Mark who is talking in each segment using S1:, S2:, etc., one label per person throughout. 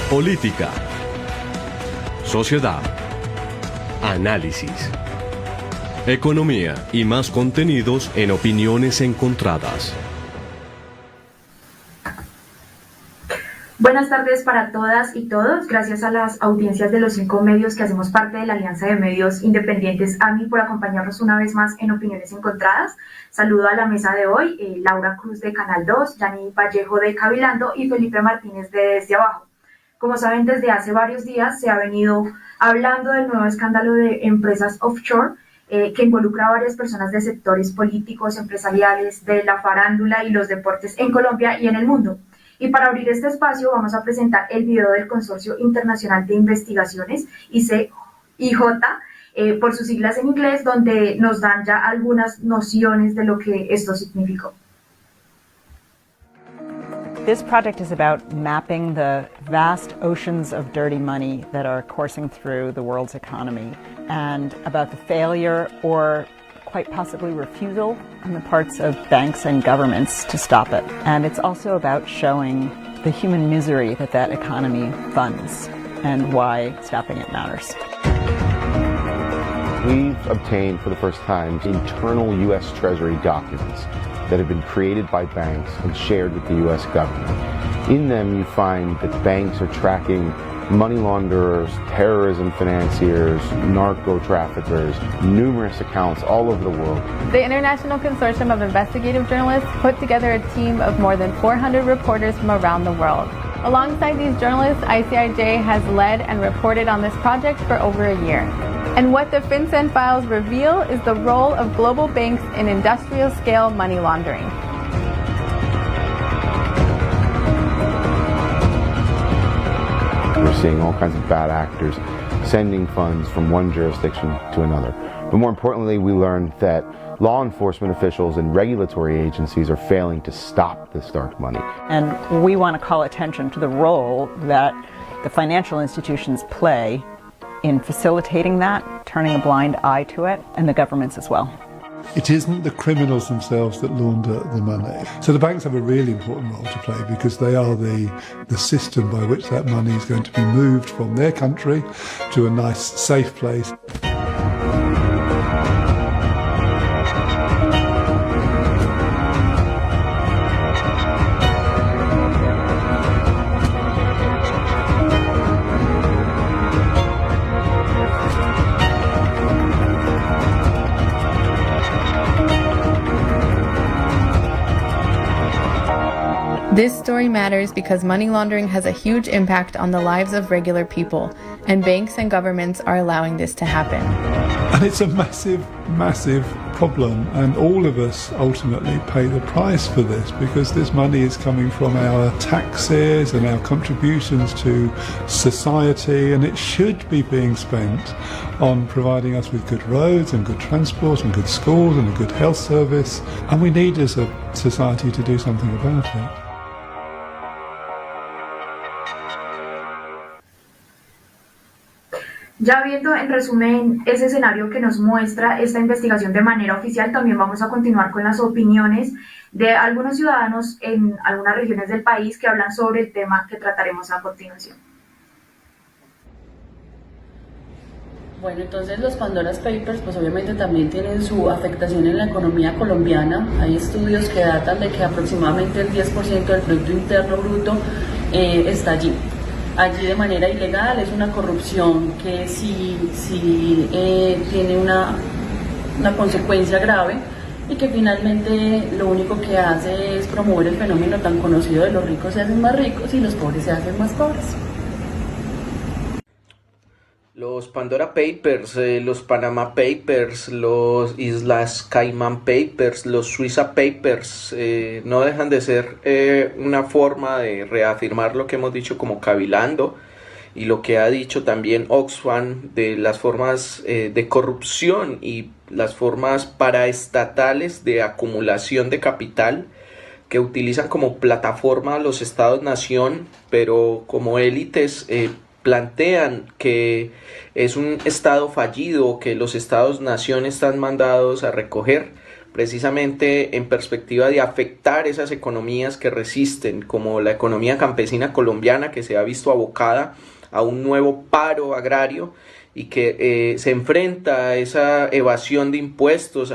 S1: Política, sociedad, análisis, economía y más contenidos en Opiniones Encontradas.
S2: Buenas tardes para todas y todos. Gracias a las audiencias de los 5 medios que hacemos parte de la Alianza de Medios Independientes AMI por acompañarnos una vez más en Opiniones Encontradas. Saludo a la mesa de hoy, Laura Cruz de Canal 2, Yani Vallejo de Cabilando y Felipe Martínez de Desde Abajo. Como saben, desde hace varios días se ha venido hablando del nuevo escándalo de empresas offshore que involucra a varias personas de sectores políticos, empresariales, de la farándula y los deportes en Colombia y en el mundo. Y para abrir este espacio vamos a presentar el video del Consorcio Internacional de Investigaciones, ICIJ, por sus siglas en inglés, donde nos dan ya algunas nociones de lo que esto significó.
S3: This project is about mapping the vast oceans of dirty money that are coursing through the world's economy and about the failure or quite possibly refusal on the parts of banks and governments to stop it. And it's also about showing the human misery that that economy funds and why stopping it matters.
S4: We've obtained for the first time internal U.S. Treasury documents that have been created by banks and shared with the U.S. government. In them you find that banks are tracking money launderers, terrorism financiers, narco traffickers, numerous accounts all over the world.
S5: The International Consortium of Investigative Journalists put together a team of more than 400 reporters from around the world. Alongside these journalists, ICIJ has led and reported on this project for over a year. And what the FinCEN files reveal is the role of global banks in industrial-scale money laundering.
S4: We're seeing all kinds of bad actors sending funds from one jurisdiction to another. But more importantly, we learned that law enforcement officials and regulatory agencies are failing to stop this dark money.
S3: And we want to call attention to the role that the financial institutions play in facilitating that, turning a blind eye to it, and the governments as well.
S6: It isn't the criminals themselves that launder the money. So the banks have a really important role to play because they are the system by which that money is going to be moved from their country to a nice, safe place.
S5: This story matters because money laundering has a huge impact on the lives of regular people, and banks and governments are allowing this to happen.
S6: And it's a massive, massive problem, and all of us ultimately pay the price for this because this money is coming from our taxes and our contributions to society, and it should be being spent on providing us with good roads and good transport and good schools and a good health service, and we need as a society to do something about it.
S2: Ya viendo en resumen ese escenario que nos muestra esta investigación de manera oficial, también vamos a continuar con las opiniones de algunos ciudadanos en algunas regiones del país que hablan sobre el tema que trataremos a continuación.
S7: Bueno, entonces los Pandora Papers pues obviamente también tienen su afectación en la economía colombiana. Hay estudios que datan de que aproximadamente el 10% del Producto Interno Bruto está allí. Allí de manera ilegal, es una corrupción que sí tiene una consecuencia grave y que finalmente lo único que hace es promover el fenómeno tan conocido de los ricos se hacen más ricos y los pobres se hacen más pobres.
S8: Los Pandora Papers, los Panama Papers, los Islas Caimán Papers, los Suiza Papers, no dejan de ser una forma de reafirmar lo que hemos dicho como Cabilando y lo que ha dicho también Oxfam de las formas de corrupción y las formas paraestatales de acumulación de capital que utilizan como plataforma a los estados-nación, pero como élites plantean que es un estado fallido, que los estados-nación están mandados a recoger precisamente en perspectiva de afectar esas economías que resisten, como la economía campesina colombiana, que se ha visto abocada a un nuevo paro agrario y que se enfrenta a esa evasión de impuestos,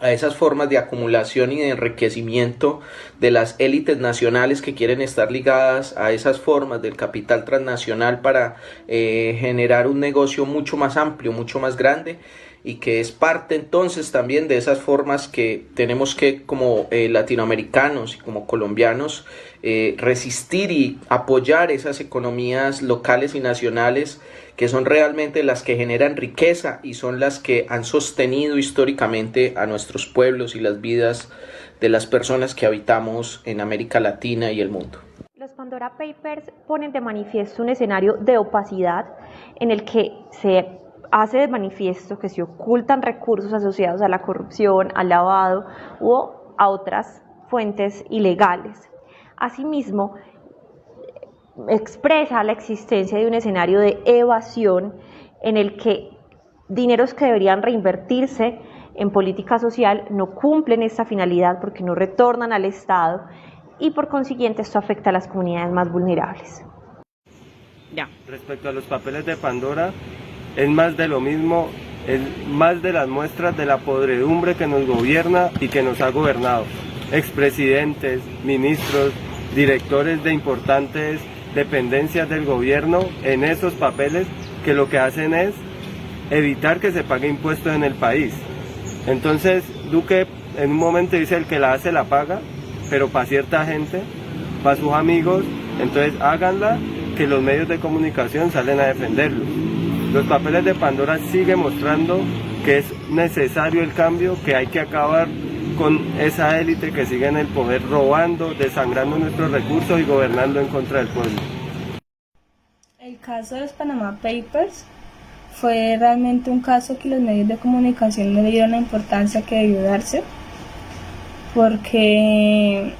S8: a esas formas de acumulación y de enriquecimiento de las élites nacionales que quieren estar ligadas a esas formas del capital transnacional para generar un negocio mucho más amplio, mucho más grande, y que es parte entonces también de esas formas que tenemos que, como latinoamericanos y como colombianos, resistir y apoyar esas economías locales y nacionales que son realmente las que generan riqueza y son las que han sostenido históricamente a nuestros pueblos y las vidas de las personas que habitamos en América Latina y el mundo.
S9: Los Pandora Papers ponen de manifiesto un escenario de opacidad en el que se hace de manifiesto que se ocultan recursos asociados a la corrupción, al lavado o a otras fuentes ilegales. Asimismo, expresa la existencia de un escenario de evasión en el que dineros que deberían reinvertirse en política social no cumplen esta finalidad porque no retornan al Estado y por consiguiente esto afecta a las comunidades más vulnerables.
S10: Respecto a los papeles de Pandora, es más de lo mismo, es más de las muestras de la podredumbre que nos gobierna y que nos ha gobernado. Expresidentes, ministros, directores de importantes dependencias del gobierno en esos papeles que lo que hacen es evitar que se pague impuestos en el país. Entonces Duque en un momento dice el que la hace la paga, pero para cierta gente, para sus amigos, entonces háganla, que los medios de comunicación salen a defenderlos. Los papeles de Pandora siguen mostrando que es necesario el cambio, que hay que acabar con esa élite que sigue en el poder robando, desangrando nuestros recursos y gobernando en contra del pueblo.
S11: El caso de los Panama Papers fue realmente un caso que los medios de comunicación no le dieron la importancia que debió darse, porque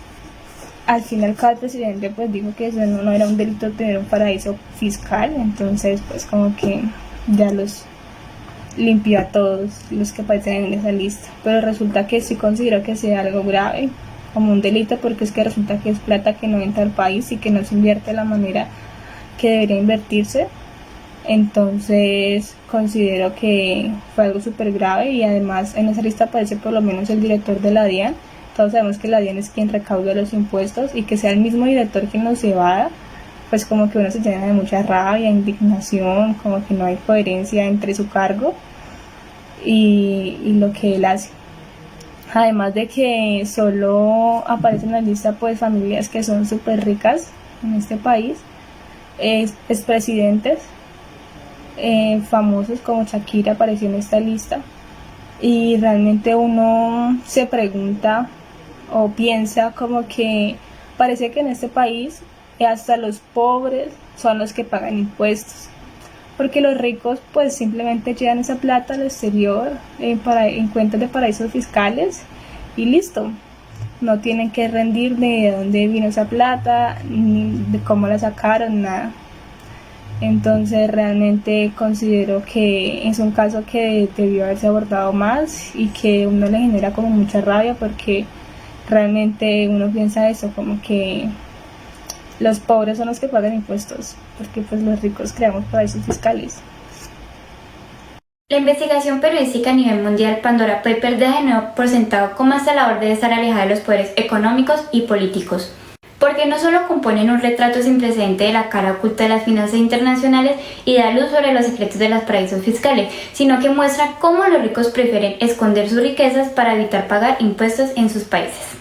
S11: al final el presidente pues dijo que eso no era un delito tener un paraíso fiscal, entonces pues como que ya los limpió a todos los que aparecen en esa lista, pero resulta que sí considero que sea algo grave, como un delito, porque es que resulta que es plata que no entra al país y que no se invierte de la manera que debería invertirse. Entonces considero que fue algo súper grave y además en esa lista aparece por lo menos el director de la DIAN. Todos sabemos que la DIAN es quien recauda los impuestos y que sea el mismo director quien los evada, pues como que uno se llena de mucha rabia, indignación, como que no hay coherencia entre su cargo y lo que él hace. Además de que solo aparecen en la lista pues familias que son súper ricas en este país, expresidentes famosos como Shakira apareció en esta lista, y realmente uno se pregunta o piensa como que parece que en este país hasta los pobres son los que pagan impuestos, porque los ricos pues simplemente llevan esa plata al exterior en cuentas de paraísos fiscales y listo, no tienen que rendir ni de dónde vino esa plata, ni de cómo la sacaron, nada. Entonces realmente considero que es un caso que debió haberse abordado más y que uno le genera como mucha rabia, porque realmente uno piensa eso, como que los pobres son los que pagan impuestos, porque pues los ricos creamos paraísos fiscales.
S12: La investigación periodística a nivel mundial Pandora Papers deja de nuevo por sentado cómo esta labor debe estar alejada de los poderes económicos y políticos, porque no solo componen un retrato sin precedente de la cara oculta de las finanzas internacionales y da luz sobre los secretos de los paraísos fiscales, sino que muestra cómo los ricos prefieren esconder sus riquezas para evitar pagar impuestos en sus países.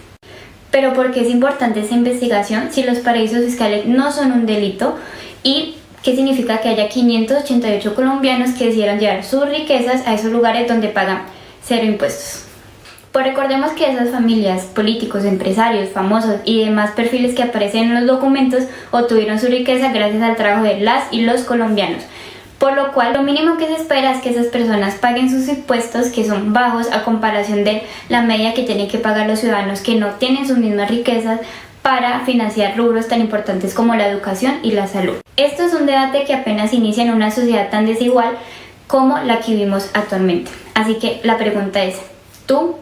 S12: Pero ¿por qué es importante esta investigación si los paraísos fiscales no son un delito? ¿Y qué significa que haya 588 colombianos que decidieron llevar sus riquezas a esos lugares donde pagan cero impuestos? Pues recordemos que esas familias, políticos, empresarios, famosos y demás perfiles que aparecen en los documentos obtuvieron su riqueza gracias al trabajo de las y los colombianos, por lo cual lo mínimo que se espera es que esas personas paguen sus impuestos, que son bajos a comparación de la media que tienen que pagar los ciudadanos que no tienen sus mismas riquezas para financiar rubros tan importantes como la educación y la salud. Esto es un debate que apenas inicia en una sociedad tan desigual como la que vivimos actualmente. Así que la pregunta es, ¿tú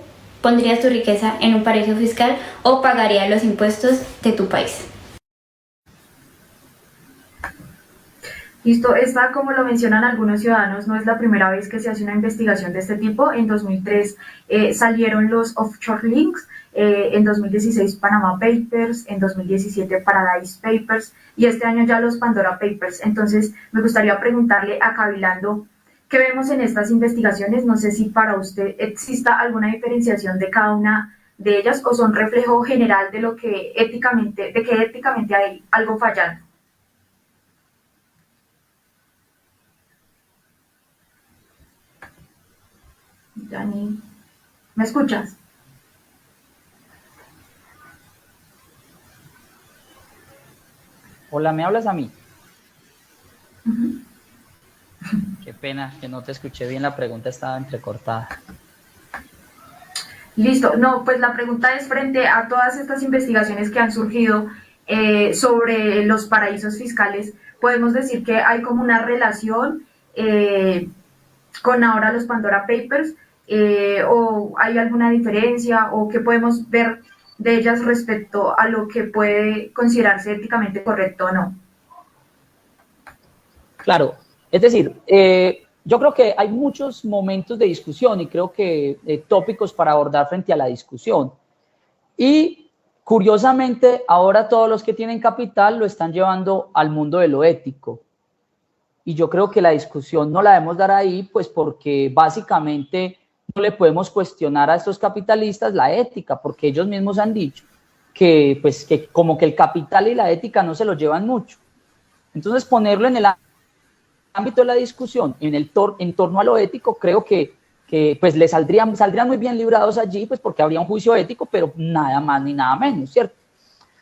S12: ¿Pondrías tu riqueza en un paraíso fiscal o pagarías los impuestos de tu país?
S2: Listo, esta, como lo mencionan algunos ciudadanos, no es la primera vez que se hace una investigación de este tipo. En 2003 salieron los offshore links, en 2016 Panama Papers, en 2017 Paradise Papers y este año ya los Pandora Papers. Entonces, me gustaría preguntarle a Cavilando, ¿qué vemos en estas investigaciones? No sé si para usted exista alguna diferenciación de cada una de ellas o son reflejo general de lo que éticamente hay algo fallando. Dani, ¿me escuchas?
S13: Hola, ¿me hablas a mí? Qué pena que no te escuché bien, la pregunta estaba entrecortada.
S2: Listo, no, pues la pregunta es frente a todas estas investigaciones que han surgido sobre los paraísos fiscales, podemos decir que hay como una relación con ahora los Pandora Papers, o hay alguna diferencia o qué podemos ver de ellas respecto a lo que puede considerarse éticamente correcto o no.
S13: Claro, es decir, yo creo que hay muchos momentos de discusión y creo que tópicos para abordar frente a la discusión. Y curiosamente, ahora todos los que tienen capital lo están llevando al mundo de lo ético. Y yo creo que la discusión no la debemos dar ahí, pues porque básicamente no le podemos cuestionar a estos capitalistas la ética, porque ellos mismos han dicho que, pues, que como que el capital y la ética no se lo llevan mucho. Entonces, ponerlo en el ámbito de la discusión, en torno a lo ético, creo que pues le saldrían muy bien librados allí, pues porque habría un juicio ético, pero nada más ni nada menos, ¿cierto?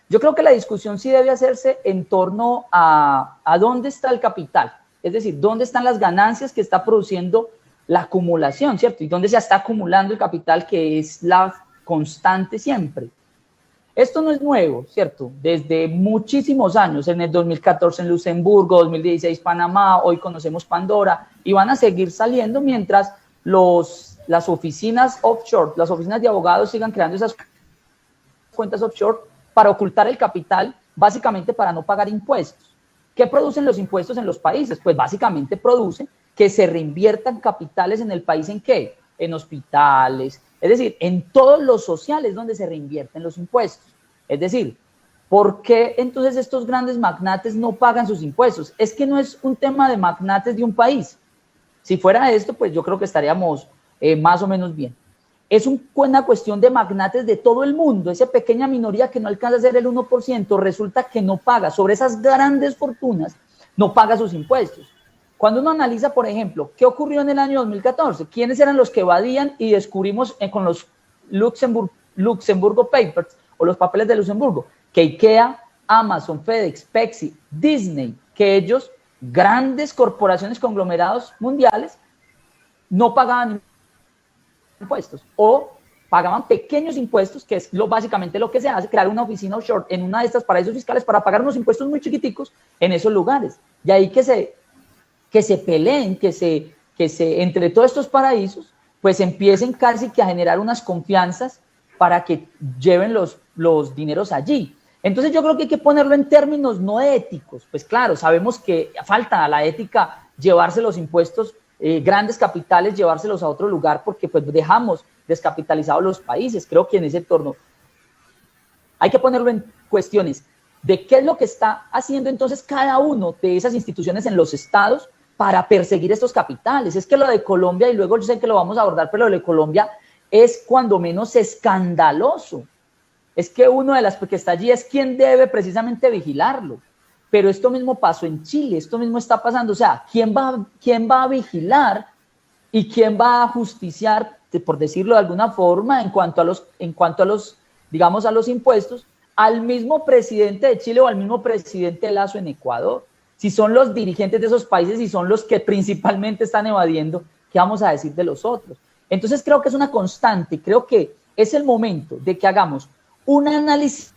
S13: Yo creo que la discusión sí debe hacerse en torno a dónde está el capital, es decir, dónde están las ganancias que está produciendo la acumulación, ¿cierto? Y dónde se está acumulando el capital, que es la constante siempre. Esto no es nuevo, ¿cierto? Desde muchísimos años, en el 2014 en Luxemburgo, 2016 Panamá, hoy conocemos Pandora, y van a seguir saliendo mientras las oficinas offshore, las oficinas de abogados sigan creando esas cuentas offshore para ocultar el capital, básicamente para no pagar impuestos. ¿Qué producen los impuestos en los países? Pues básicamente producen que se reinviertan capitales en el país. ¿En qué? En hospitales, es decir, en todos los sociales donde se reinvierten los impuestos. Es decir, ¿por qué entonces estos grandes magnates no pagan sus impuestos? Es que no es un tema de magnates de un país. Si fuera esto, pues yo creo que estaríamos más o menos bien. Es una cuestión de magnates de todo el mundo. Esa pequeña minoría que no alcanza a ser el 1%, resulta que no paga, sobre esas grandes fortunas, no paga sus impuestos. Cuando uno analiza, por ejemplo, ¿qué ocurrió en el año 2014? ¿Quiénes eran los que evadían? Y descubrimos con los Luxemburgo Papers o los papeles de Luxemburgo, que IKEA, Amazon, FedEx, Pepsi, Disney, que ellos, grandes corporaciones, conglomerados mundiales, no pagaban impuestos o pagaban pequeños impuestos, que es básicamente lo que se hace, crear una oficina offshore en una de estas paraísos fiscales para pagar unos impuestos muy chiquiticos en esos lugares. Y ahí que se peleen, entre todos estos paraísos, pues empiecen casi que a generar unas confianzas para que lleven los dineros allí. Entonces yo creo que hay que ponerlo en términos no éticos. Pues claro, sabemos que falta a la ética llevarse los impuestos, grandes capitales, llevárselos a otro lugar, porque pues dejamos descapitalizados los países. Creo que en ese entorno hay que ponerlo en cuestiones de qué es lo que está haciendo entonces cada uno de esas instituciones en los estados para perseguir estos capitales. Es que lo de Colombia, y luego yo sé que lo vamos a abordar, pero lo de Colombia es cuando menos escandaloso. Es que uno de las que está allí es quien debe precisamente vigilarlo. Pero esto mismo pasó en Chile, esto mismo está pasando. O sea, ¿quién va a vigilar y quién va a justiciar, por decirlo de alguna forma, en cuanto a los, digamos, a los impuestos, al mismo presidente de Chile o al mismo presidente Lasso en Ecuador? Si son los dirigentes de esos países y son los que principalmente están evadiendo, ¿qué vamos a decir de los otros? Entonces creo que es una constante, creo que es el momento de que hagamos un análisis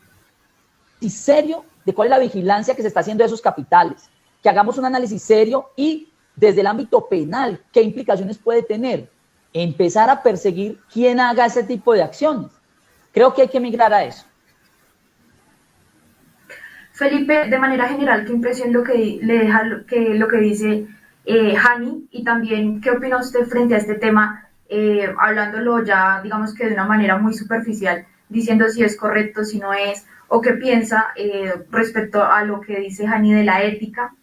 S13: serio de cuál es la vigilancia que se está haciendo de esos capitales, que hagamos un análisis serio y desde el ámbito penal, qué implicaciones puede tener. empezar a perseguir quién haga ese tipo de acciones. Creo que hay que migrar a eso.
S2: Felipe, de manera general, ¿qué impresión lo que dice Hani? Y también, ¿qué opina usted frente a este tema, hablándolo ya, digamos que de una manera muy superficial, diciendo si es correcto, si no es, o qué piensa respecto a lo que dice Hani de la ética?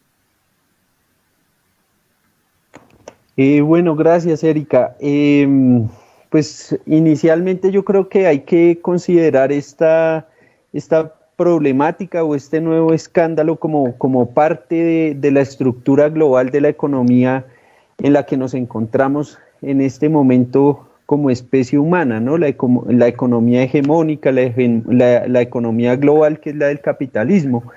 S14: Bueno, gracias, Erika. Pues inicialmente yo creo que hay que considerar esta problemática o este nuevo escándalo como parte de la estructura global de la economía en la que nos encontramos en este momento como especie humana, ¿no? La economía hegemónica, la economía global, que es la del capitalismo.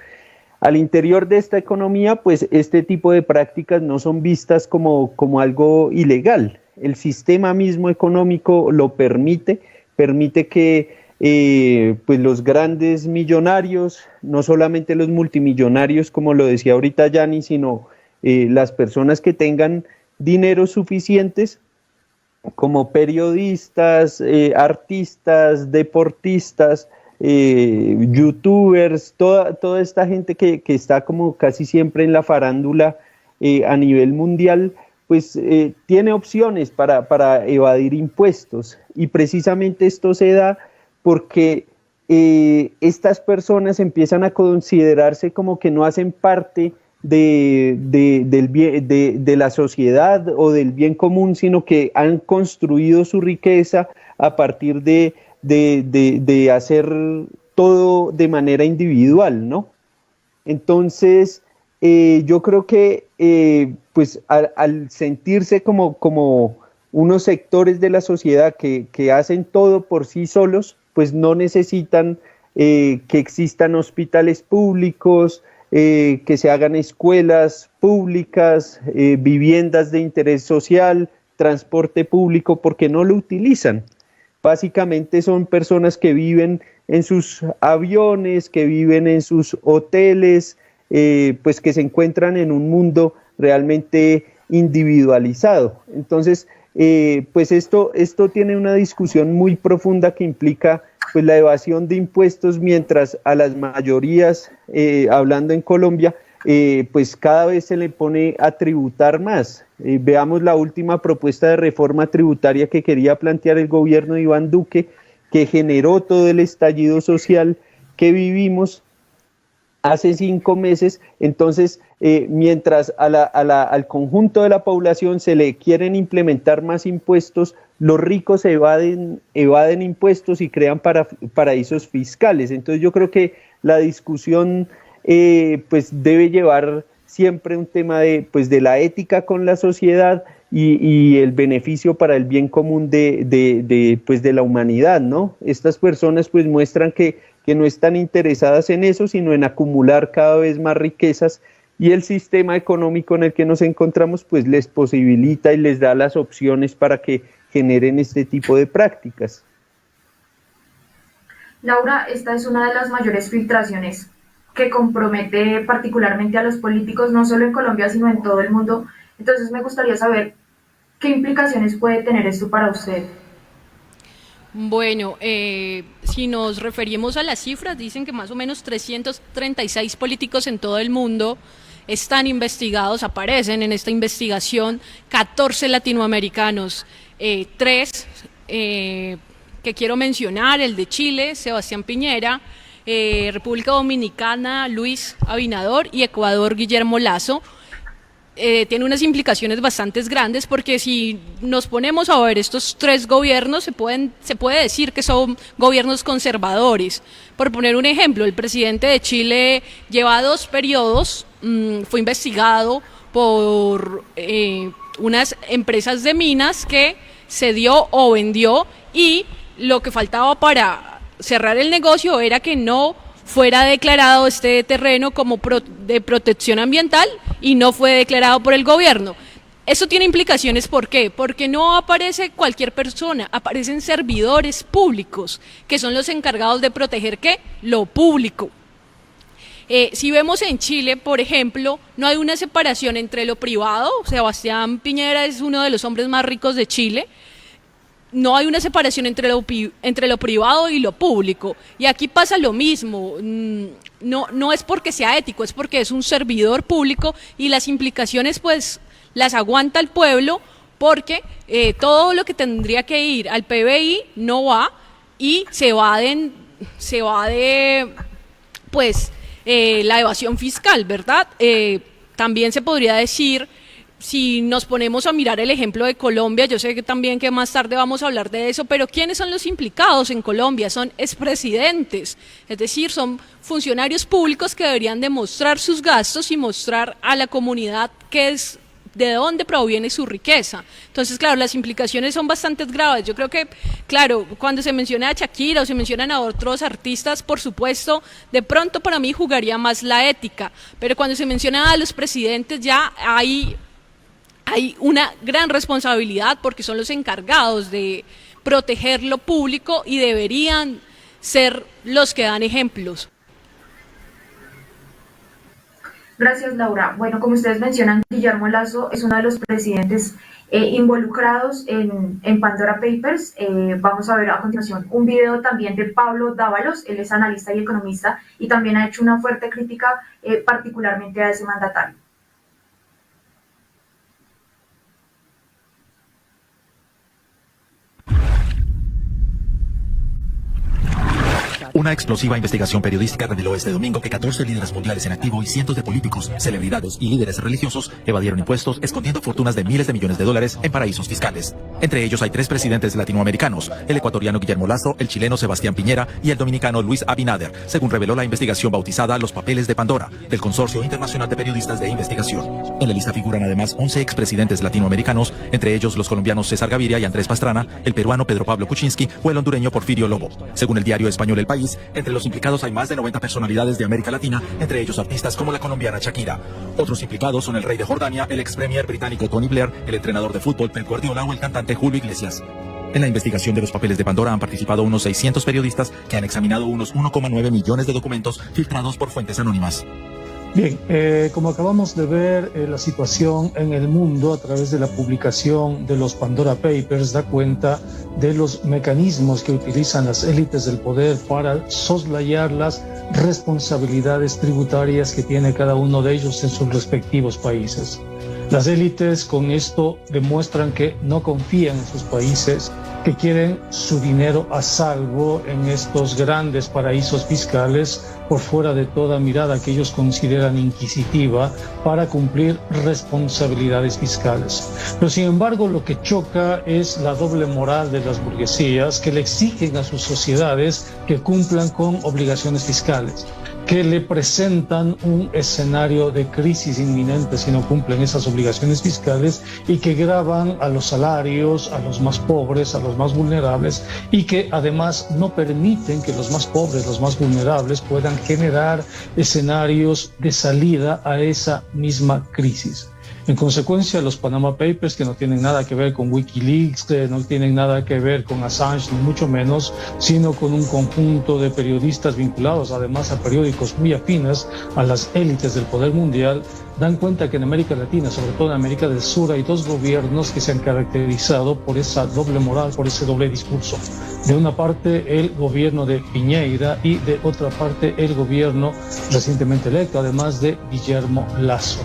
S14: Al interior de esta economía, pues este tipo de prácticas no son vistas como algo ilegal. El sistema mismo económico lo permite que pues los grandes millonarios, no solamente los multimillonarios, como lo decía ahorita Yanni, sino las personas que tengan dinero suficientes, como periodistas, artistas, deportistas, youtubers, toda esta gente que está como casi siempre en la farándula a nivel mundial, pues tiene opciones para evadir impuestos, y precisamente esto se da porque estas personas empiezan a considerarse como que no hacen parte de la sociedad o del bien común, sino que han construido su riqueza a partir de hacer todo de manera individual, ¿no? Entonces, yo creo que pues al sentirse como unos sectores de la sociedad que hacen todo por sí solos, pues no necesitan que existan hospitales públicos, que se hagan escuelas públicas, viviendas de interés social, transporte público, porque no lo utilizan. Básicamente son personas que viven en sus aviones, que viven en sus hoteles, pues que se encuentran en un mundo realmente individualizado. Entonces, pues esto tiene una discusión muy profunda que implica pues la evasión de impuestos, mientras a las mayorías, hablando en Colombia, pues cada vez se le pone a tributar más. Veamos la última propuesta de reforma tributaria que quería plantear el gobierno de Iván Duque, que generó todo el estallido social que vivimos hace 5 meses. Entonces, mientras al conjunto de la población se le quieren implementar más impuestos, los ricos evaden impuestos y crean paraísos fiscales. Entonces yo creo que la discusión pues debe llevar siempre un tema de la ética con la sociedad y el beneficio para el bien común de la humanidad, ¿no? Estas personas pues muestran que no están interesadas en eso, sino en acumular cada vez más riquezas, y el sistema económico en el que nos encontramos pues les posibilita y les da las opciones para que generen este tipo de prácticas.
S2: Laura, esta es una de las mayores filtraciones que compromete particularmente a los políticos, no solo en Colombia, sino en todo el mundo. Entonces me gustaría saber qué implicaciones puede tener esto para usted.
S15: Bueno, si nos referimos a las cifras, dicen que más o menos 336 políticos en todo el mundo están investigados, aparecen en esta investigación, 14 latinoamericanos, 3 que quiero mencionar, el de Chile, Sebastián Piñera, República Dominicana, Luis Abinader, y Ecuador, Guillermo Lasso. Tiene unas implicaciones bastante grandes, porque si nos ponemos a ver estos 3 gobiernos, se puede decir que son gobiernos conservadores. Por poner un ejemplo, el presidente de Chile lleva 2 periodos, fue investigado por unas empresas de minas que cedió o vendió, y lo que faltaba para cerrar el negocio era que no fuera declarado este terreno como de protección ambiental, y no fue declarado por el gobierno. Eso tiene implicaciones, ¿por qué? Porque no aparece cualquier persona, aparecen servidores públicos, que son los encargados de proteger, ¿qué? Lo público. Si vemos en Chile, por ejemplo, no hay una separación entre lo privado. Sebastián Piñera es uno de los hombres más ricos de Chile, no hay una separación entre lo privado y lo público. Y aquí pasa lo mismo. No es porque sea ético, es porque es un servidor público y las implicaciones pues las aguanta el pueblo, porque todo lo que tendría que ir al PBI no va y se va de pues la evasión fiscal, ¿verdad? También se podría decir, si nos ponemos a mirar el ejemplo de Colombia, yo sé que también que más tarde vamos a hablar de eso, pero ¿quiénes son los implicados en Colombia? Son expresidentes, es decir, son funcionarios públicos que deberían demostrar sus gastos y mostrar a la comunidad de dónde proviene su riqueza. Entonces, claro, las implicaciones son bastante graves. Yo creo que, claro, cuando se menciona a Shakira o se mencionan a otros artistas, por supuesto, de pronto para mí jugaría más la ética, pero cuando se menciona a los presidentes ya hay una gran responsabilidad, porque son los encargados de proteger lo público y deberían ser los que dan ejemplos.
S2: Gracias, Laura. Bueno, como ustedes mencionan, Guillermo Lasso es uno de los presidentes involucrados en Pandora Papers. Vamos a ver a continuación un video también de Pablo Dávalos. Él es analista y economista y también ha hecho una fuerte crítica particularmente a ese mandatario.
S16: Una explosiva investigación periodística reveló este domingo que 14 líderes mundiales en activo y cientos de políticos, celebridades y líderes religiosos evadieron impuestos escondiendo fortunas de miles de millones de dólares en paraísos fiscales. Entre ellos hay 3 presidentes latinoamericanos, el ecuatoriano Guillermo Lasso, el chileno Sebastián Piñera y el dominicano Luis Abinader, según reveló la investigación bautizada Los Papeles de Pandora, del Consorcio Internacional de Periodistas de Investigación. En la lista figuran además 11 expresidentes latinoamericanos, entre ellos los colombianos César Gaviria y Andrés Pastrana, el peruano Pedro Pablo Kuczynski o el hondureño Porfirio Lobo. Según el diario español El País, entre los implicados hay más de 90 personalidades de América Latina, entre ellos artistas como la colombiana Shakira. Otros implicados son el rey de Jordania, el ex premier británico Tony Blair, el entrenador de fútbol Pep Guardiola o el cantante Julio Iglesias. En la investigación de los papeles de Pandora han participado unos 600 periodistas que han examinado unos 1,9 millones de documentos filtrados por fuentes anónimas.
S17: Bien, como acabamos de ver, la situación en el mundo a través de la publicación de los Pandora Papers da cuenta de los mecanismos que utilizan las élites del poder para soslayar las responsabilidades tributarias que tiene cada uno de ellos en sus respectivos países. Las élites con esto demuestran que no confían en sus países, que quieren su dinero a salvo en estos grandes paraísos fiscales por fuera de toda mirada que ellos consideran inquisitiva para cumplir responsabilidades fiscales. Pero sin embargo lo que choca es la doble moral de las burguesías que le exigen a sus sociedades que cumplan con obligaciones fiscales, que le presentan un escenario de crisis inminente si no cumplen esas obligaciones fiscales y que gravan a los salarios, a los más pobres, a los más vulnerables y que además no permiten que los más pobres, los más vulnerables puedan generar escenarios de salida a esa misma crisis. En consecuencia, los Panama Papers, que no tienen nada que ver con Wikileaks, que no tienen nada que ver con Assange, ni mucho menos, sino con un conjunto de periodistas vinculados además a periódicos muy afines a las élites del poder mundial, dan cuenta que en América Latina, sobre todo en América del Sur, hay 2 gobiernos que se han caracterizado por esa doble moral, por ese doble discurso. De una parte el gobierno de Piñera y de otra parte el gobierno recientemente electo, además de Guillermo Lasso.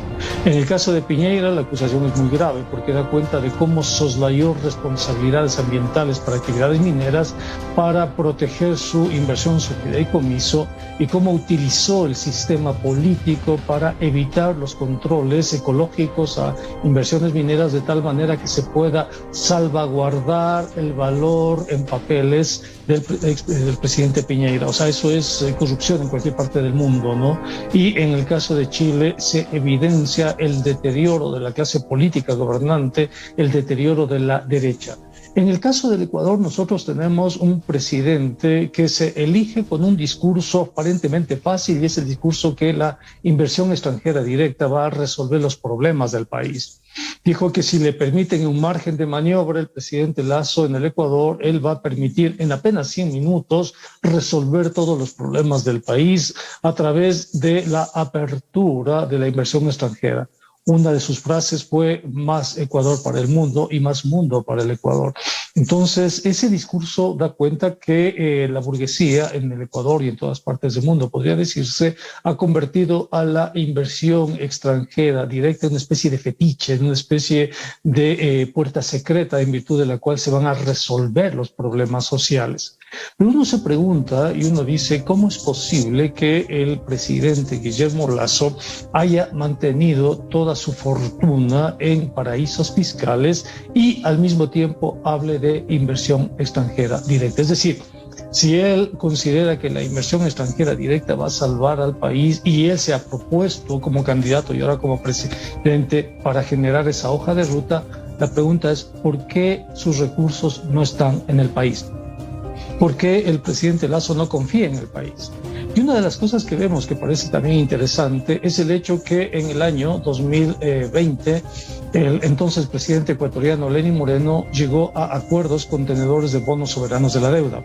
S17: En el caso de Piñera la acusación es muy grave porque da cuenta de cómo soslayó responsabilidades ambientales para actividades mineras para proteger su inversión, su fideicomiso, y cómo utilizó el sistema político para evitar los controles ecológicos a inversiones mineras de tal manera que se pueda salvaguardar el valor en papeles del presidente Piñera. O sea, eso es corrupción en cualquier parte del mundo, ¿no? Y en el caso de Chile se evidencia el deterioro de la clase política gobernante, el deterioro de la derecha. En el caso del Ecuador, nosotros tenemos un presidente que se elige con un discurso aparentemente fácil, y es el discurso que la inversión extranjera directa va a resolver los problemas del país. Dijo que si le permiten un margen de maniobra, el presidente Lasso en el Ecuador, él va a permitir en apenas 100 minutos resolver todos los problemas del país a través de la apertura de la inversión extranjera. Una de sus frases fue más Ecuador para el mundo y más mundo para el Ecuador. Entonces, ese discurso da cuenta que la burguesía en el Ecuador y en todas partes del mundo, podría decirse, ha convertido a la inversión extranjera directa en una especie de fetiche, en una especie de puerta secreta en virtud de la cual se van a resolver los problemas sociales. Pero uno se pregunta y uno dice, ¿cómo es posible que el presidente Guillermo Lasso haya mantenido toda su fortuna en paraísos fiscales y al mismo tiempo hable de inversión extranjera directa? Es decir, si él considera que la inversión extranjera directa va a salvar al país y él se ha propuesto como candidato y ahora como presidente para generar esa hoja de ruta, la pregunta es, ¿por qué sus recursos no están en el país? ¿Por qué el presidente Lasso no confía en el país? Y una de las cosas que vemos que parece también interesante es el hecho que en el año 2020 el entonces presidente ecuatoriano Lenín Moreno llegó a acuerdos con tenedores de bonos soberanos de la deuda.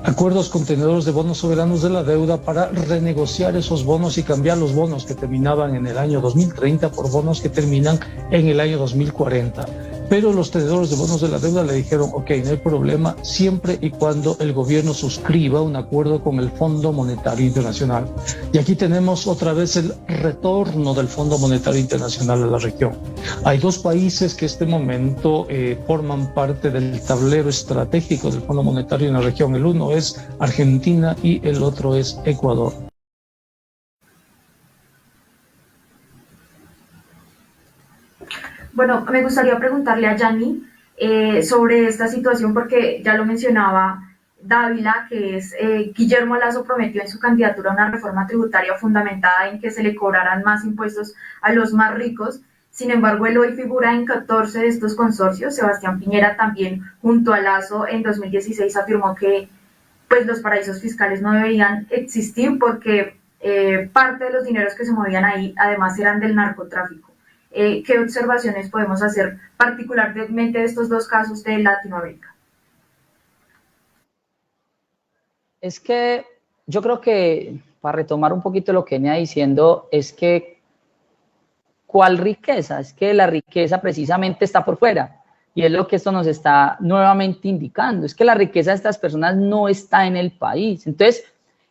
S17: Acuerdos con tenedores de bonos soberanos de la deuda para renegociar esos bonos y cambiar los bonos que terminaban en el año 2030 por bonos que terminan en el año 2040. Pero los tenedores de bonos de la deuda le dijeron, ok, no hay problema, siempre y cuando el gobierno suscriba un acuerdo con el Fondo Monetario Internacional. Y aquí tenemos otra vez el retorno del Fondo Monetario Internacional a la región. Hay dos países que en este momento forman parte del tablero estratégico del Fondo Monetario en la región. El uno es Argentina y el otro es Ecuador.
S2: Bueno, me gustaría preguntarle a Yanni sobre esta situación, porque ya lo mencionaba Dávila, que es Guillermo Lasso prometió en su candidatura una reforma tributaria fundamentada en que se le cobraran más impuestos a los más ricos. Sin embargo, él hoy figura en 14 de estos consorcios. Sebastián Piñera también, junto a Lasso, en 2016 afirmó que pues, los paraísos fiscales no deberían existir porque parte de los dineros que se movían ahí además eran del narcotráfico. ¿Qué observaciones podemos hacer particularmente de estos dos casos de Latinoamérica?
S13: Es que yo creo que, para retomar un poquito lo que venía diciendo, es que ¿cuál riqueza? Es que la riqueza precisamente está por fuera, y es lo que esto nos está nuevamente indicando, es que la riqueza de estas personas no está en el país. Entonces,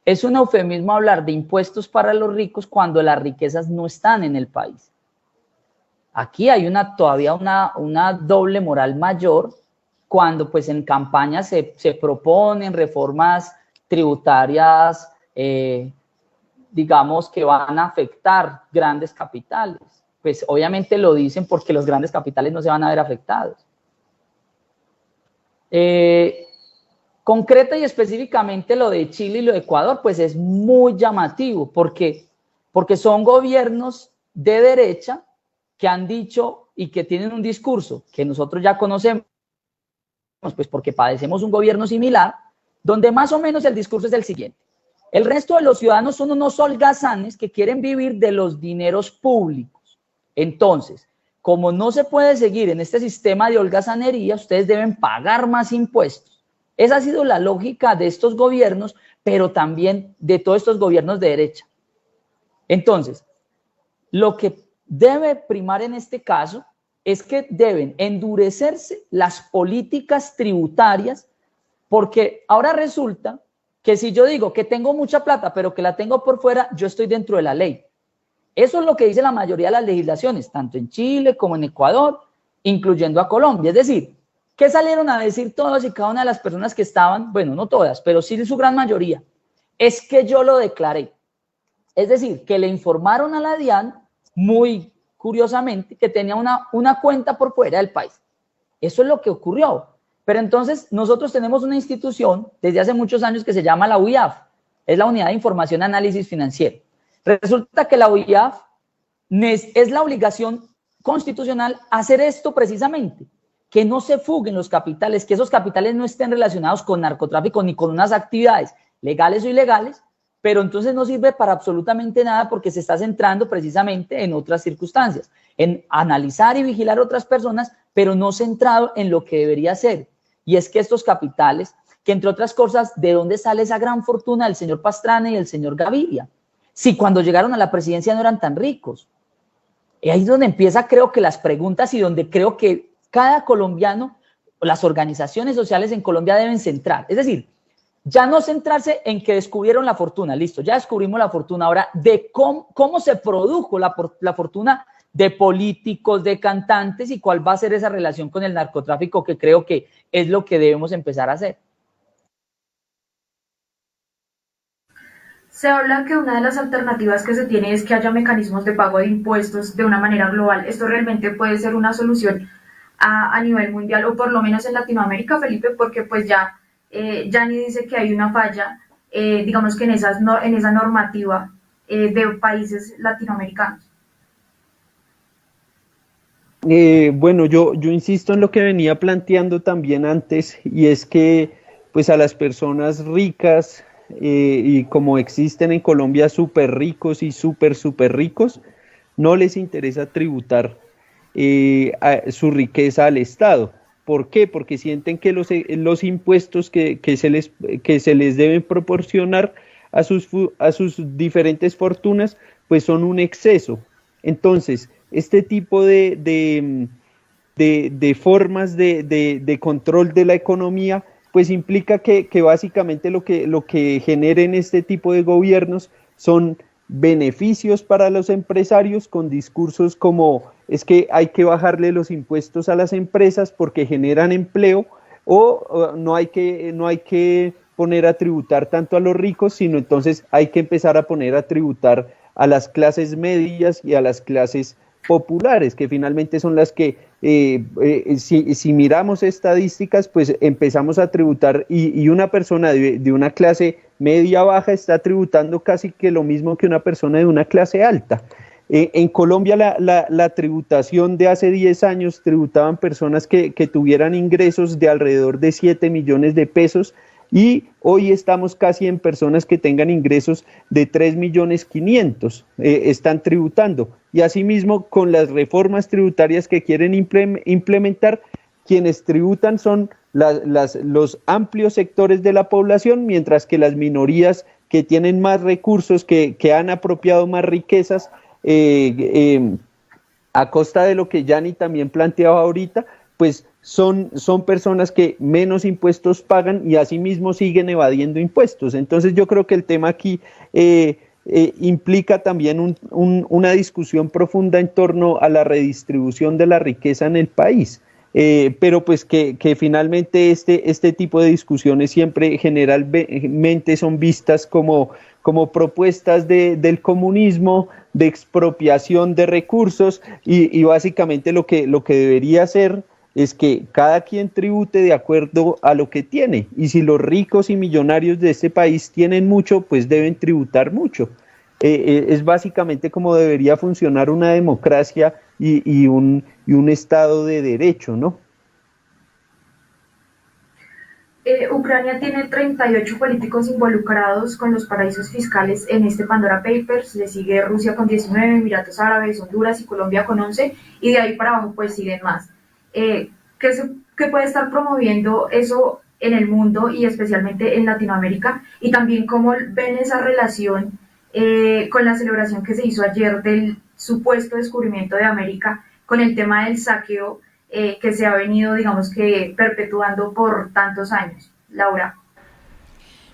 S13: es un eufemismo hablar de impuestos para los ricos cuando las riquezas no están en el país. Aquí hay todavía una doble moral mayor cuando pues en campaña se proponen reformas tributarias, digamos, que van a afectar grandes capitales. Pues obviamente lo dicen porque los grandes capitales no se van a ver afectados. Concreta y específicamente lo de Chile y lo de Ecuador, pues es muy llamativo porque son gobiernos de derecha que han dicho y que tienen un discurso que nosotros ya conocemos, pues porque padecemos un gobierno similar, donde más o menos el discurso es el siguiente: el resto de los ciudadanos son unos holgazanes que quieren vivir de los dineros públicos. Entonces, como no se puede seguir en este sistema de holgazanería, ustedes deben pagar más impuestos. Esa ha sido la lógica de estos gobiernos, pero también de todos estos gobiernos de derecha. Entonces, lo que debe primar en este caso es que deben endurecerse las políticas tributarias, porque ahora resulta que si yo digo que tengo mucha plata pero que la tengo por fuera, yo estoy dentro de la ley. Eso es lo que dice la mayoría de las legislaciones, tanto en Chile como en Ecuador, incluyendo a Colombia. Es decir, ¿qué salieron a decir todas y cada una de las personas que estaban? Bueno, no todas, pero sí su gran mayoría. Es que yo lo declaré. Es decir, que le informaron a la DIAN, muy curiosamente, que tenía una cuenta por fuera del país. Eso es lo que ocurrió. Pero entonces nosotros tenemos una institución desde hace muchos años que se llama la UIAF, es la Unidad de Información y Análisis Financiero. Resulta que la UIAF es la obligación constitucional hacer esto precisamente, que no se fuguen los capitales, que esos capitales no estén relacionados con narcotráfico ni con unas actividades legales o ilegales, pero entonces no sirve para absolutamente nada porque se está centrando precisamente en otras circunstancias, en analizar y vigilar a otras personas, pero no centrado en lo que debería ser. Y es que estos capitales, que entre otras cosas, ¿de dónde sale esa gran fortuna del señor Pastrana y del señor Gaviria? Si cuando llegaron a la presidencia no eran tan ricos. Y ahí es donde empieza, creo que las preguntas y donde creo que cada colombiano las organizaciones sociales en Colombia deben centrar. Es decir, ya no centrarse en que descubrieron la fortuna, listo, ya descubrimos la fortuna, ahora de cómo se produjo la fortuna de políticos, de cantantes y cuál va a ser esa relación con el narcotráfico, que creo que es lo que debemos empezar a hacer.
S2: Se habla que una de las alternativas que se tiene es que haya mecanismos de pago de impuestos de una manera global. ¿Esto realmente puede ser una solución a nivel mundial o por lo menos en Latinoamérica, Felipe? Porque pues ya Gianni dice que hay una falla, digamos que en esa normativa de países latinoamericanos.
S14: Bueno, yo insisto en lo que venía planteando también antes, y es que pues a las personas ricas, y como existen en Colombia súper ricos y súper ricos, no les interesa tributar su riqueza al Estado. ¿Por qué? Porque sienten que los impuestos que se les deben proporcionar a sus diferentes fortunas pues son un exceso. Entonces, este tipo de formas de control de la economía pues implica que básicamente lo que generen este tipo de gobiernos son beneficios para los empresarios con discursos como es que hay que bajarle los impuestos a las empresas porque generan empleo, o no hay que poner a tributar tanto a los ricos, sino entonces hay que empezar a poner a tributar a las clases medias y a las clases populares, que finalmente son las que, si miramos estadísticas, pues empezamos a tributar y una persona de una clase media baja está tributando casi que lo mismo que una persona de una clase alta. En Colombia la tributación de hace 10 años tributaban personas que tuvieran ingresos de alrededor de 7 millones de pesos, y hoy estamos casi en personas que tengan ingresos de 3.500.000, están tributando. Y asimismo, con las reformas tributarias que quieren implementar, quienes tributan son los amplios sectores de la población, mientras que las minorías que tienen más recursos, que han apropiado más riquezas, a costa de lo que Gianni también planteaba ahorita, pues son personas que menos impuestos pagan y asimismo siguen evadiendo impuestos. Entonces yo creo que el tema aquí implica también una discusión profunda en torno a la redistribución de la riqueza en el país, pero pues que finalmente este tipo de discusiones siempre generalmente son vistas como propuestas del comunismo, de expropiación de recursos, y básicamente lo que debería ser es que cada quien tribute de acuerdo a lo que tiene, y si los ricos y millonarios de este país tienen mucho, pues deben tributar mucho. Es básicamente como debería funcionar una democracia y un Estado de derecho, ¿no?
S2: Ucrania tiene 38 políticos involucrados con los paraísos fiscales en este Pandora Papers, le sigue Rusia con 19, Emiratos Árabes, Honduras y Colombia con 11, y de ahí para abajo pues siguen más. ¿Qué puede estar promoviendo eso en el mundo y especialmente en Latinoamérica? Y también cómo ven esa relación con la celebración que se hizo ayer del supuesto descubrimiento de América, con el tema del saqueo que se ha venido, digamos que, perpetuando por tantos años. Laura.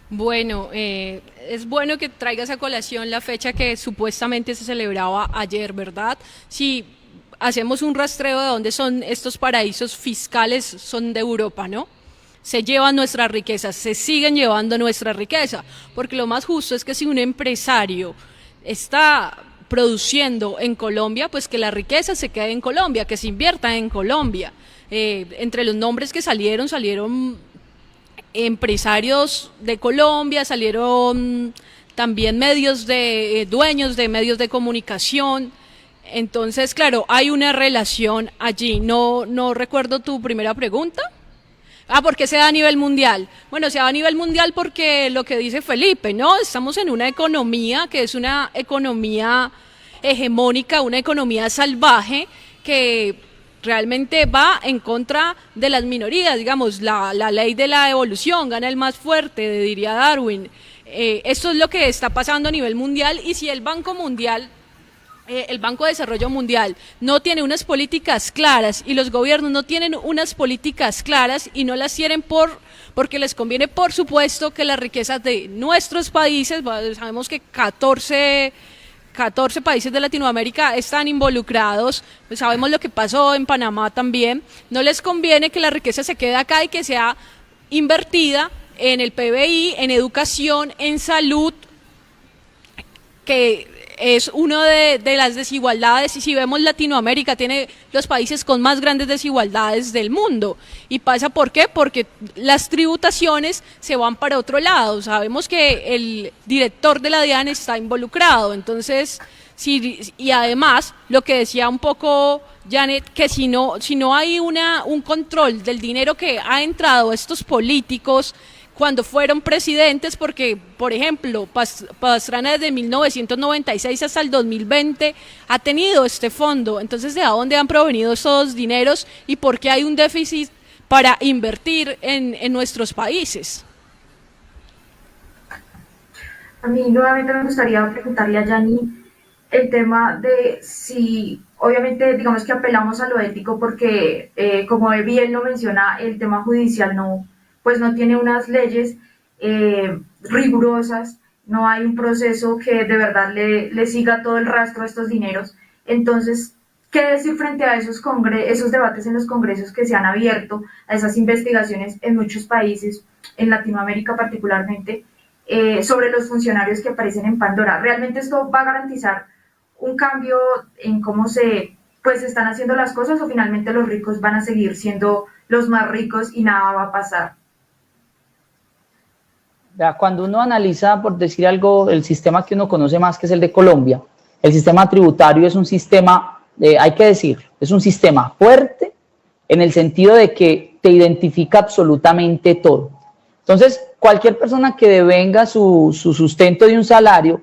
S15: Bueno, es bueno que traigas a colación la fecha que supuestamente se celebraba ayer, ¿verdad? Si hacemos un rastreo de dónde son estos paraísos fiscales, son de Europa, ¿no? Se llevan nuestras riquezas, se siguen llevando nuestra riqueza, porque lo más justo es que si un empresario está produciendo en Colombia, pues que la riqueza se quede en Colombia, que se invierta en Colombia. Entre los nombres que salieron empresarios de Colombia, salieron también dueños de medios de comunicación. Entonces, claro, hay una relación allí. No recuerdo tu primera pregunta. ¿Por qué se da a nivel mundial? Bueno, se da a nivel mundial porque lo que dice Felipe, ¿no? Estamos en una economía que es una economía hegemónica, una economía salvaje que realmente va en contra de las minorías, digamos, la ley de la evolución, gana el más fuerte, diría Darwin. Esto es lo que está pasando a nivel mundial, y si el Banco Mundial el Banco de Desarrollo Mundial no tiene unas políticas claras y los gobiernos no tienen unas políticas claras y no las tienen porque les conviene, por supuesto, que las riquezas de nuestros países, sabemos que 14 países de Latinoamérica están involucrados, pues sabemos lo que pasó en Panamá también, no les conviene que la riqueza se quede acá y que sea invertida en el PBI, en educación, en salud, que es una de las desigualdades, y si vemos Latinoamérica tiene los países con más grandes desigualdades del mundo, y pasa ¿por qué? Porque las tributaciones se van para otro lado, sabemos que el director de la DIAN está involucrado, entonces, y además, lo que decía un poco Janet, que si no hay un control del dinero que ha entrado a estos políticos, cuando fueron presidentes, porque, por ejemplo, Pastrana desde 1996 hasta el 2020 ha tenido este fondo. Entonces, ¿de dónde han provenido esos dineros y por qué hay un déficit para invertir en nuestros países?
S2: A mí nuevamente me gustaría preguntarle a Yani el tema de si, obviamente, digamos que apelamos a lo ético porque, como bien lo menciona, el tema judicial no tiene unas leyes rigurosas, no hay un proceso que de verdad le siga todo el rastro a estos dineros. Entonces, ¿qué decir frente a esos debates en los congresos que se han abierto, a esas investigaciones en muchos países, en Latinoamérica particularmente, sobre los funcionarios que aparecen en Pandora? ¿Realmente esto va a garantizar un cambio en cómo se están haciendo las cosas, o finalmente los ricos van a seguir siendo los más ricos y nada va a pasar?
S13: Cuando uno analiza, por decir algo, el sistema que uno conoce más, que es el de Colombia, el sistema tributario es un sistema, hay que decir, es un sistema fuerte en el sentido de que te identifica absolutamente todo. Entonces, cualquier persona que devenga su sustento de un salario,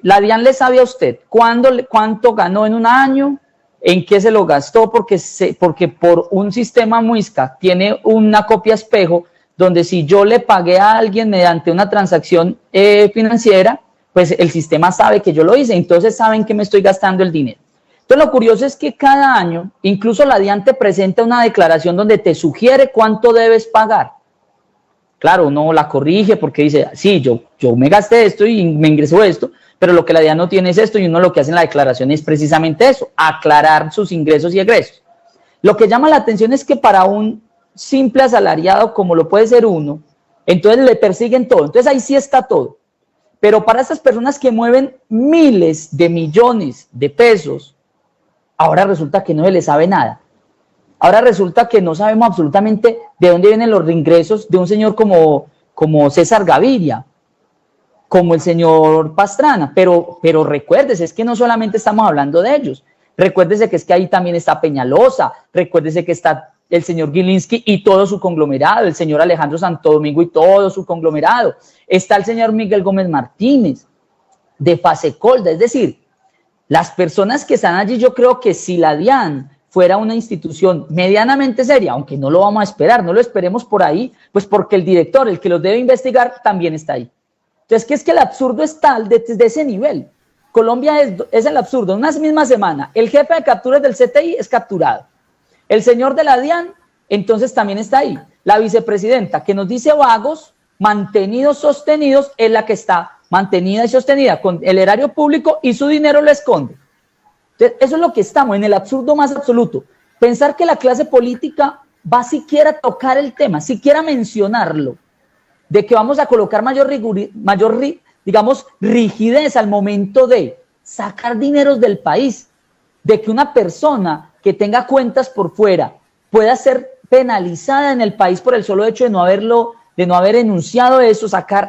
S13: la DIAN le sabe a usted cuánto ganó en un año, en qué se lo gastó, porque por un sistema muisca tiene una copia espejo, donde si yo le pagué a alguien mediante una transacción financiera, pues el sistema sabe que yo lo hice, entonces saben que me estoy gastando el dinero. Entonces lo curioso es que cada año, incluso la DIAN te presenta una declaración donde te sugiere cuánto debes pagar. Claro, uno la corrige porque dice, sí, yo me gasté esto y me ingresó esto, pero lo que la DIAN no tiene es esto, y uno lo que hace en la declaración es precisamente eso, aclarar sus ingresos y egresos. Lo que llama la atención es que para un simple asalariado, como lo puede ser uno, entonces le persiguen todo, entonces ahí sí está todo. Pero para estas personas que mueven miles de millones de pesos, ahora resulta que no se les sabe nada. Ahora resulta que no sabemos absolutamente de dónde vienen los ingresos de un señor como César Gaviria, como el señor Pastrana, pero recuérdese, es que no solamente estamos hablando de ellos, recuérdese que es que ahí también está Peñalosa, recuérdese que está el señor Gilinski y todo su conglomerado, el señor Alejandro Santo Domingo y todo su conglomerado, está el señor Miguel Gómez Martínez, de Fasecolda, es decir, las personas que están allí, yo creo que si la DIAN fuera una institución medianamente seria, aunque no lo vamos a esperar, no lo esperemos por ahí, pues porque el director, el que los debe investigar, también está ahí. Entonces, es que el absurdo es tal de ese nivel. Colombia es el absurdo. En una misma semana, el jefe de capturas del CTI es capturado. El señor de la DIAN, entonces también está ahí. La vicepresidenta, que nos dice vagos, mantenidos, sostenidos, es la que está mantenida y sostenida con el erario público y su dinero lo esconde. Entonces, eso es lo que estamos, en el absurdo más absoluto. Pensar que la clase política va siquiera a tocar el tema, siquiera mencionarlo, de que vamos a colocar mayor rigidez al momento de sacar dineros del país, de que una persona que tenga cuentas por fuera pueda ser penalizada en el país por el solo hecho de no haber enunciado eso,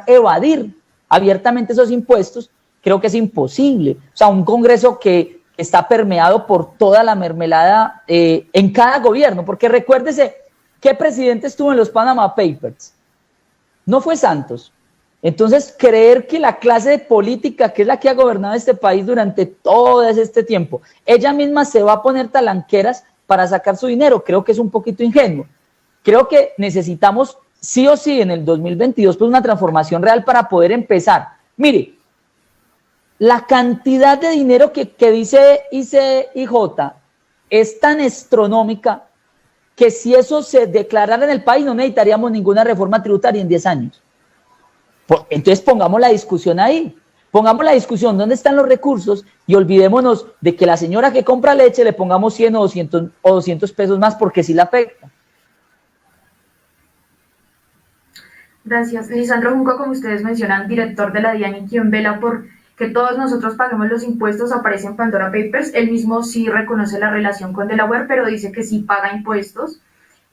S13: evadir abiertamente esos impuestos, creo que es imposible. O sea, un Congreso que está permeado por toda la mermelada en cada gobierno, porque recuérdese, ¿qué presidente estuvo en los Panama Papers? No fue Santos. Entonces, creer que la clase política, que es la que ha gobernado este país durante todo este tiempo, ella misma se va a poner talanqueras para sacar su dinero, creo que es un poquito ingenuo. Creo que necesitamos sí o sí en el 2022 pues una transformación real para poder empezar. Mire, La cantidad de dinero que dice ICIJ es tan astronómica que si eso se declarara en el país no necesitaríamos ninguna reforma tributaria en 10 años. Entonces pongamos la discusión ahí, pongamos la discusión dónde están los recursos y olvidémonos de que la señora que compra leche le pongamos 100 o 200 pesos más porque sí la afecta.
S2: Gracias. Lisandro Junco, como ustedes mencionan, director de la DIAN y quien vela por que todos nosotros paguemos los impuestos, aparece en Pandora Papers. Él mismo sí reconoce la relación con Delaware, pero dice que sí paga impuestos.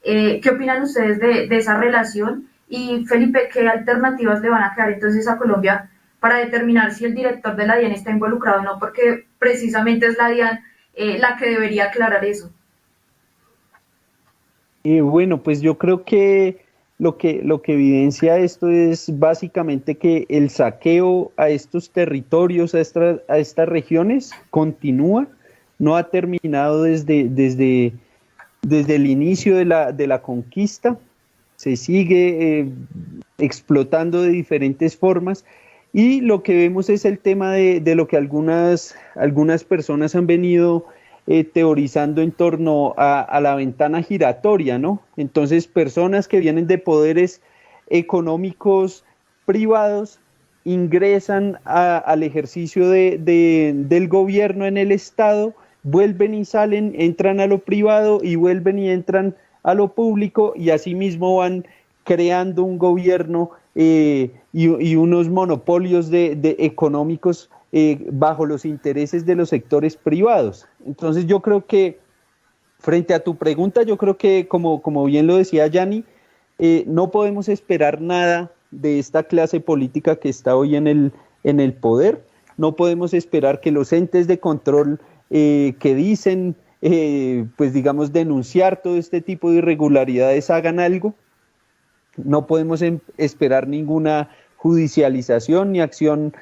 S2: ¿Qué opinan ustedes de esa relación? Y Felipe, ¿qué alternativas le van a quedar entonces a Colombia para determinar si el director de la DIAN está involucrado o no? Porque precisamente es la DIAN la que debería aclarar eso.
S14: Bueno, pues yo creo que lo que evidencia esto es básicamente que el saqueo a estos territorios, a estas regiones, continúa, no ha terminado desde el inicio de la conquista, se sigue explotando de diferentes formas, y lo que vemos es el tema de lo que algunas personas han venido teorizando en torno a la ventana giratoria, ¿no? Entonces, personas que vienen de poderes económicos privados ingresan al ejercicio del gobierno en el Estado, vuelven y salen, entran a lo privado y vuelven y entran a lo público, y asimismo van creando un gobierno y unos monopolios de económicos bajo los intereses de los sectores privados. Entonces yo creo que, frente a tu pregunta, yo creo que, como bien lo decía Yanni, no podemos esperar nada de esta clase política que está hoy en el poder. No podemos esperar que los entes de control que dicen, pues digamos, denunciar todo este tipo de irregularidades hagan algo. No podemos esperar ninguna judicialización ni acción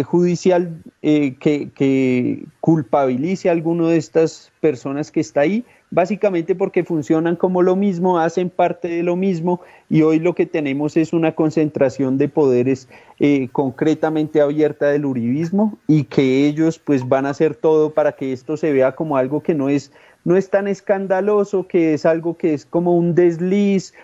S14: judicial que culpabilice a alguno de estas personas que está ahí, básicamente porque funcionan como lo mismo, hacen parte de lo mismo, y hoy lo que tenemos es una concentración de poderes concretamente abierta del uribismo, y que ellos pues van a hacer todo para que esto se vea como algo que no es tan escandaloso, que es algo que es como un desliz,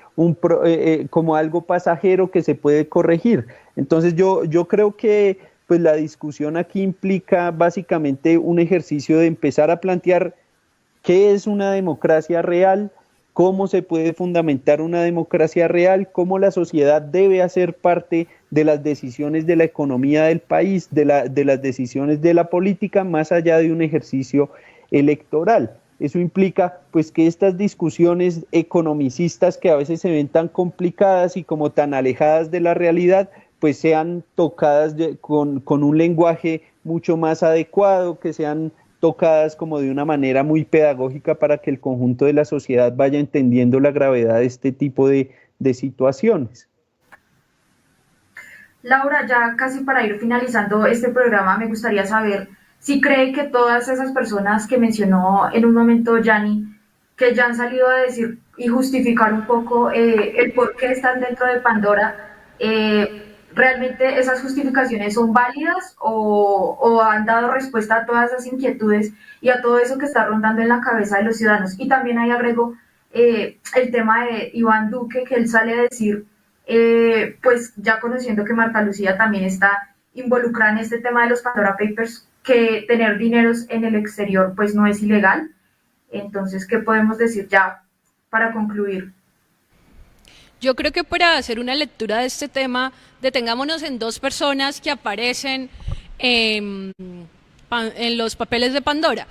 S14: como algo pasajero que se puede corregir. Entonces yo creo que pues la discusión aquí implica básicamente un ejercicio de empezar a plantear qué es una democracia real, cómo se puede fundamentar una democracia real, cómo la sociedad debe hacer parte de las decisiones de la economía del país, de las decisiones de la política, más allá de un ejercicio electoral. Eso implica pues que estas discusiones economicistas, que a veces se ven tan complicadas y como tan alejadas de la realidad, pues sean tocadas con un lenguaje mucho más adecuado, que sean tocadas como de una manera muy pedagógica para que el conjunto de la sociedad vaya entendiendo la gravedad de este tipo de situaciones.
S2: Laura, ya casi para ir finalizando este programa, me gustaría saber si cree que todas esas personas que mencionó en un momento Yanni, que ya han salido a decir y justificar un poco el por qué están dentro de Pandora, ¿realmente esas justificaciones son válidas o han dado respuesta a todas esas inquietudes y a todo eso que está rondando en la cabeza de los ciudadanos? Y también ahí agrego el tema de Iván Duque, que él sale a decir, pues ya conociendo que Marta Lucía también está involucrada en este tema de los Pandora Papers, que tener dineros en el exterior pues no es ilegal. Entonces, ¿qué podemos decir ya para concluir?
S15: Yo creo que para hacer una lectura de este tema, detengámonos en dos personas que aparecen en los papeles de Pandora.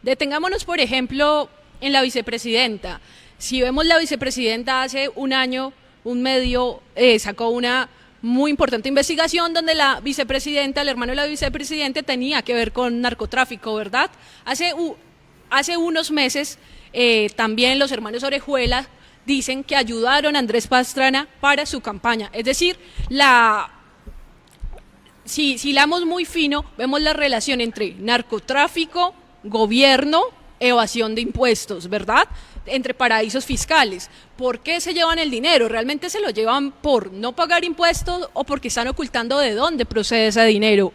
S15: Detengámonos, por ejemplo, en la vicepresidenta. Si vemos la vicepresidenta hace un año, un medio sacó una muy importante investigación donde la vicepresidenta, el hermano de la vicepresidenta, tenía que ver con narcotráfico, ¿verdad? Hace unos meses también los hermanos Orejuela dicen que ayudaron a Andrés Pastrana para su campaña. Es decir, si hilamos muy fino, vemos la relación entre narcotráfico, gobierno, evasión de impuestos, ¿verdad? Entre paraísos fiscales. ¿Por qué se llevan el dinero? ¿Realmente se lo llevan por no pagar impuestos o porque están ocultando de dónde procede ese dinero?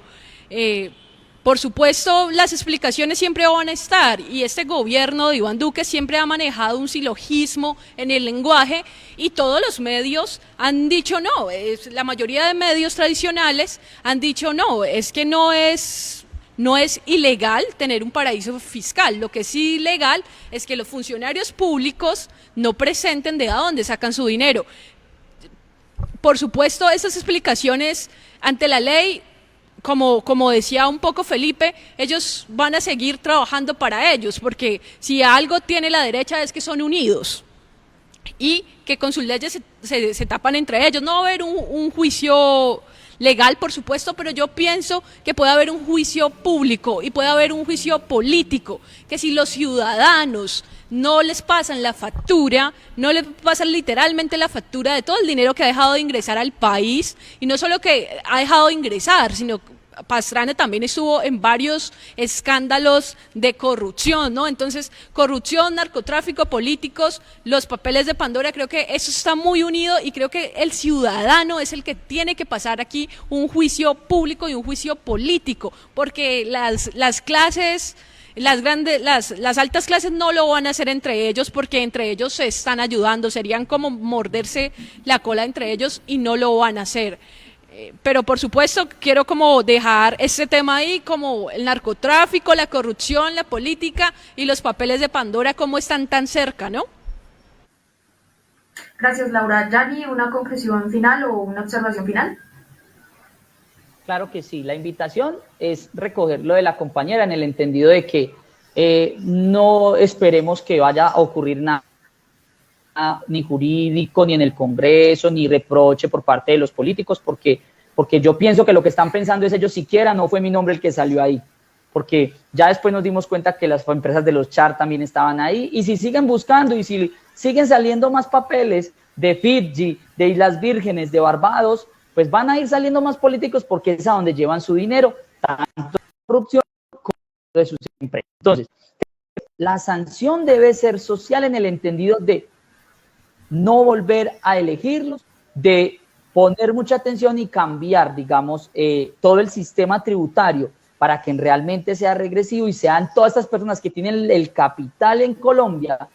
S15: Por supuesto, las explicaciones siempre van a estar y este gobierno de Iván Duque siempre ha manejado un silogismo en el lenguaje y todos los medios han dicho no, la mayoría de medios tradicionales han dicho no, es que no es ilegal tener un paraíso fiscal, lo que es ilegal es que los funcionarios públicos no presenten de dónde sacan su dinero. Por supuesto, esas explicaciones ante la ley, como decía un poco Felipe, ellos van a seguir trabajando para ellos, porque si algo tiene la derecha es que son unidos y que con sus leyes se tapan entre ellos. No va a haber un juicio legal, por supuesto, pero yo pienso que puede haber un juicio público y puede haber un juicio político, que si los ciudadanos no les pasan la factura, no les pasan literalmente la factura de todo el dinero que ha dejado de ingresar al país, y no solo que ha dejado de ingresar, sino Pastrana también estuvo en varios escándalos de corrupción, ¿no? Entonces, corrupción, narcotráfico, políticos, los papeles de Pandora, creo que eso está muy unido y creo que el ciudadano es el que tiene que pasar aquí un juicio público y un juicio político, porque las clases, las altas clases no lo van a hacer entre ellos porque entre ellos se están ayudando, serían como morderse la cola entre ellos y no lo van a hacer. Pero por supuesto quiero como dejar este tema ahí, como el narcotráfico, la corrupción, la política y los papeles de Pandora, cómo están tan cerca, ¿no?
S2: Gracias, Laura. Yani, ¿una conclusión final o una observación final?
S13: Claro que sí, la invitación es recoger lo de la compañera en el entendido de que no esperemos que vaya a ocurrir nada ni jurídico, ni en el Congreso, ni reproche por parte de los políticos, porque yo pienso que lo que están pensando es ellos siquiera, no fue mi nombre el que salió ahí, porque ya después nos dimos cuenta que las empresas de los Char también estaban ahí, y si siguen buscando, y si siguen saliendo más papeles de Fiji, de Islas Vírgenes, de Barbados, pues van a ir saliendo más políticos porque es a donde llevan su dinero, tanto de corrupción como de sus empresas. Entonces, la sanción debe ser social en el entendido de no volver a elegirlos, de poner mucha atención y cambiar, digamos, todo el sistema tributario para que realmente sea regresivo y sean todas estas personas que tienen el capital en Colombia,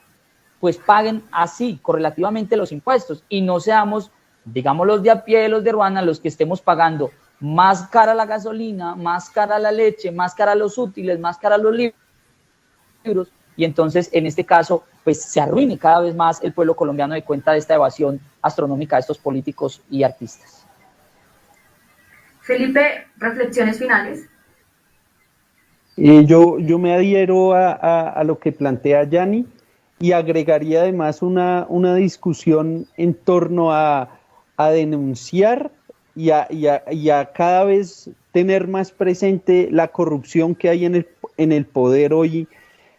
S13: pues paguen así, correlativamente los impuestos y no seamos, digamos, los de a pie, los de Ruana, los que estemos pagando más cara la gasolina, más cara la leche, más cara los útiles, más cara los libros, y entonces en este caso pues se arruine cada vez más el pueblo colombiano de cuenta de esta evasión astronómica de estos políticos y artistas.
S2: Felipe, reflexiones finales.
S14: Yo me adhiero a lo que plantea Yani y agregaría además una discusión en torno a denunciar y a cada vez tener más presente la corrupción que hay en el poder hoy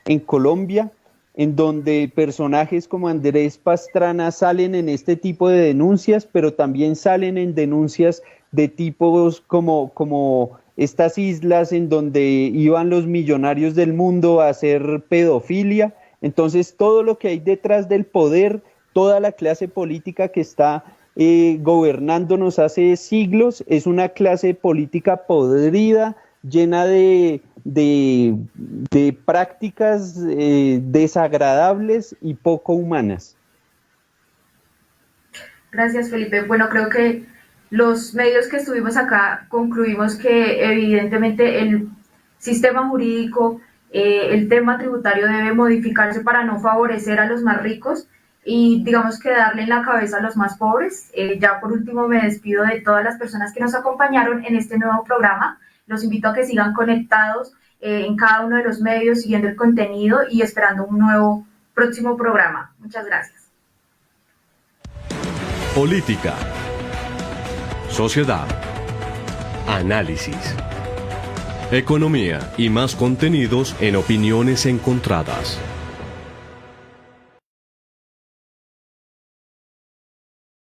S14: en Colombia, en donde personajes como Andrés Pastrana salen en este tipo de denuncias, pero también salen en denuncias de tipos como estas islas en donde iban los millonarios del mundo a hacer pedofilia. Entonces todo lo que hay detrás del poder, toda la clase política que está gobernándonos hace siglos, es una clase política podrida, llena de prácticas desagradables y poco humanas.
S2: Gracias, Felipe. Bueno, creo que los medios que estuvimos acá concluimos que evidentemente el sistema jurídico, el tema tributario debe modificarse para no favorecer a los más ricos y digamos que darle en la cabeza a los más pobres. Ya por último me despido de todas las personas que nos acompañaron en este nuevo programa. Los invito a que sigan conectados en cada uno de los medios, siguiendo el contenido y esperando un nuevo próximo programa. Muchas gracias.
S1: Política, sociedad, análisis, economía y más contenidos en Opiniones Encontradas.